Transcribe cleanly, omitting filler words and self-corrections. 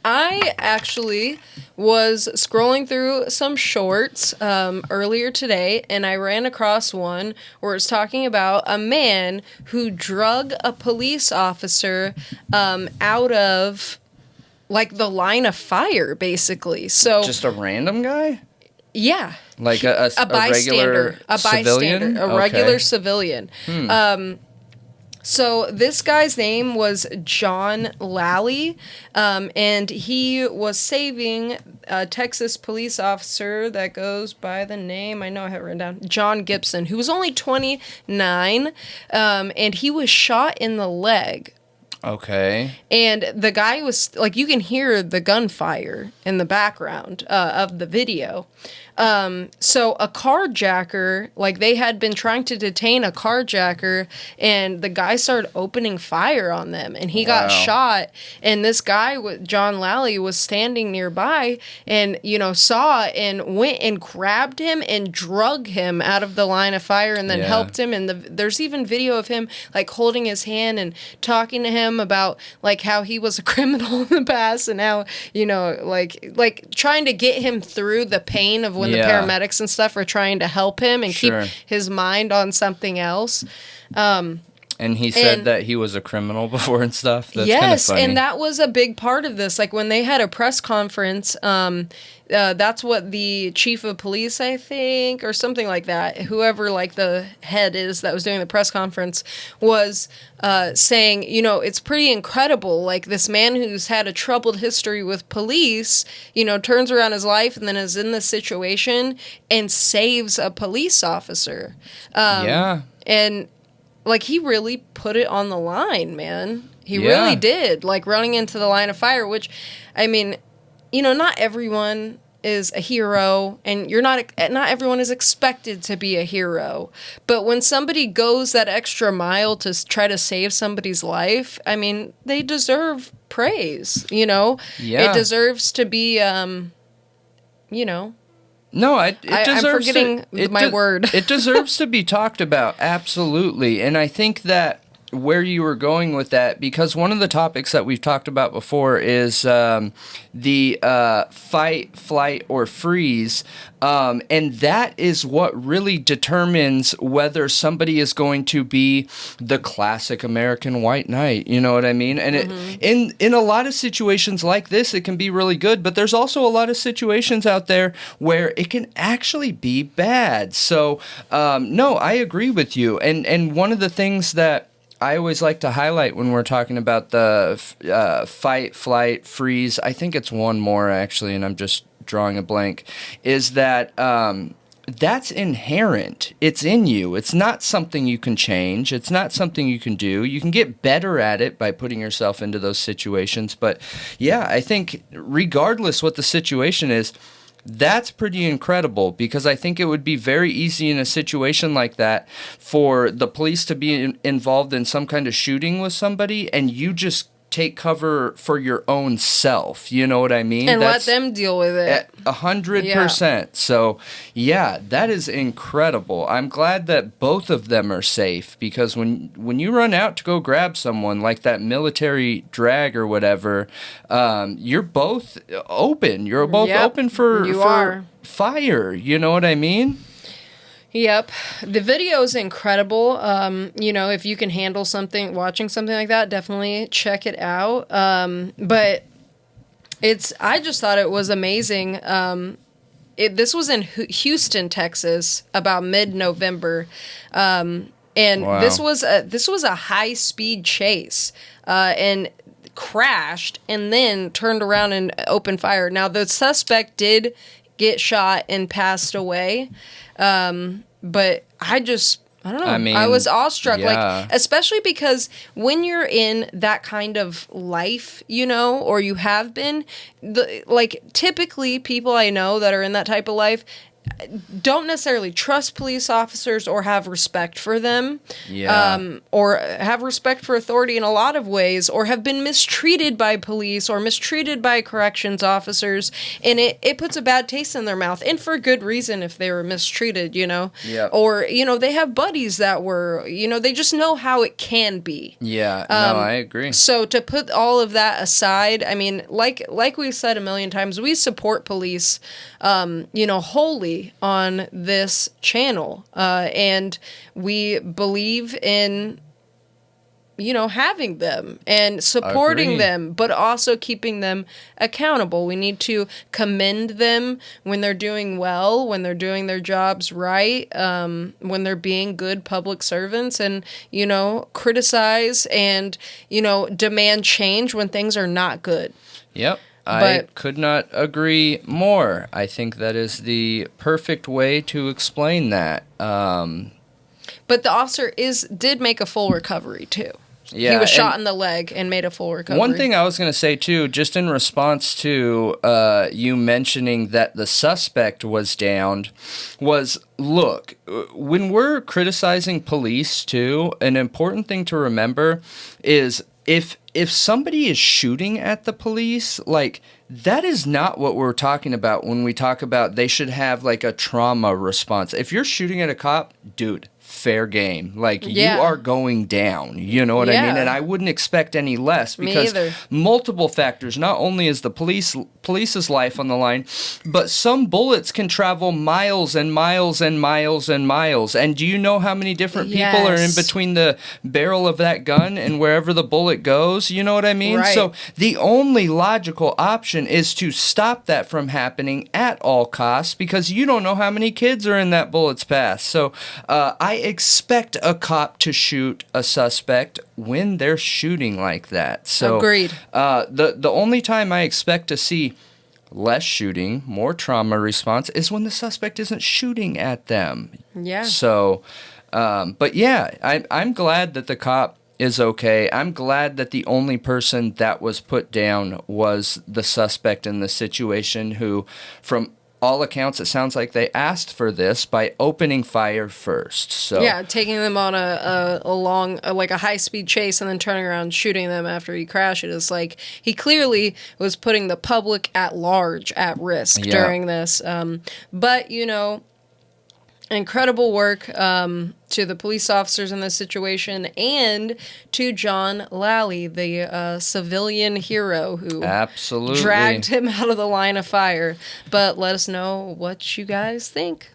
I actually was scrolling through some shorts earlier today, and I ran across one where it's talking about a man who drug a police officer out of, like, the line of fire, basically. So just a random guy? Yeah. Like a bystander, regular civilian? Regular civilian. So this guy's name was John Lally, and he was saving a Texas police officer that goes by the name, I know I have it written down, John Gibson, who was only 29, and he was shot in the leg. Okay. And the guy was, like, you can hear the gunfire in the background of the video. So a carjacker, like, they had been trying to detain a carjacker, and the guy started opening fire on them, and he got shot. And this guy, John Lally, was standing nearby and, saw and went and grabbed him and drug him out of the line of fire and then helped him. And there's even video of him, like, holding his hand and talking to him about, like, how he was a criminal in the past and how, like trying to get him through the pain of when the paramedics and stuff are trying to help him and keep his mind on something else. And he said that he was a criminal before and stuff. That's yes, funny. And that was a big part of this. Like, when they had a press conference, that's what the chief of police, I think, or something like that, whoever, like, the head is that was doing the press conference, was saying, it's pretty incredible. Like, this man who's had a troubled history with police, turns around his life and then is in this situation and saves a police officer. And, like, he really put it on the line, man. He really did. Like, running into the line of fire, which, I mean, not everyone is a hero, and not everyone is expected to be a hero. But when somebody goes that extra mile to try to save somebody's life, I mean, they deserve praise, It deserves to be, No, it deserves. I'm forgetting my word. It deserves to be talked about, absolutely. And I think that where you were going with that, because one of the topics that we've talked about before is the fight, flight, or freeze. And that is what really determines whether somebody is going to be the classic American white knight. You know what I mean? And in a lot of situations like this, it can be really good. But there's also a lot of situations out there where it can actually be bad. So, no, I agree with you. And one of the things that I always like to highlight when we're talking about the fight, flight, freeze, I think it's one more, actually, and I'm just drawing a blank, is that that's inherent. It's in you. It's not something you can change. It's not something you can do. You can get better at it by putting yourself into those situations. But, yeah, I think regardless what the situation is, that's pretty incredible, because I think it would be very easy in a situation like that for the police to be involved in some kind of shooting with somebody and you just take cover for your own self. You know what I mean? And let them deal with it. 100%. So, yeah, that is incredible. I'm glad that both of them are safe, because when you run out to go grab someone like that military drag or whatever, you're both open. You're both open for fire. You know what I mean? Yep. The video is incredible. If you can handle watching something like that, definitely check it out. But I just thought it was amazing. This was in Houston, Texas, about mid-November. And this was a high-speed chase, and crashed and then turned around and opened fire. Now, the suspect did get shot and passed away. But I don't know. I mean, I was awestruck, like, especially because when you're in that kind of life, or you have been, typically people I know that are in that type of life don't necessarily trust police officers or have respect for them, or have respect for authority in a lot of ways, or have been mistreated by police or mistreated by corrections officers, and it puts a bad taste in their mouth, and for good reason if they were mistreated, or, they have buddies that were, they just know how it can be. Yeah, no, I agree. So to put all of that aside, I mean, like we've said a million times, we support police, wholly on this channel, and we believe in having them and supporting them, but also keeping them accountable. We need to commend them when they're doing well, when they're doing their jobs right, when they're being good public servants, and, criticize and, demand change when things are not good. Yep. I could not agree more. I think that is the perfect way to explain that. But the officer did make a full recovery, too. Yeah, he was shot in the leg and made a full recovery. One thing I was going to say, too, just in response to you mentioning that the suspect was downed, was, look, when we're criticizing police, too, an important thing to remember is if somebody is shooting at the police, like, that is not what we're talking about when we talk about they should have, like, a trauma response. If you're shooting at a cop, dude, fair game. Like, you are going down. You know what I mean? And I wouldn't expect any less, because multiple factors. Not only is the police's life on the line, but some bullets can travel miles and miles and miles and miles. And do you know how many different people are in between the barrel of that gun and wherever the bullet goes? You know what I mean? Right. So the only logical option is to stop that from happening at all costs, because you don't know how many kids are in that bullet's path. So I expect a cop to shoot a suspect when they're shooting like that. So agreed. The only time I expect to see less shooting, more trauma response, is when the suspect isn't shooting at them. Yeah. So, but yeah, I'm glad that the cop is okay. I'm glad that the only person that was put down was the suspect in the situation, who, from all accounts, it sounds like they asked for this by opening fire first. So yeah, taking them on a long, like a high-speed chase and then turning around and shooting them after he crashes. Like, he clearly was putting the public at large at risk during this. But, incredible work to the police officers in this situation, and to John Lally, the civilian hero who absolutely dragged him out of the line of fire. But let us know what you guys think.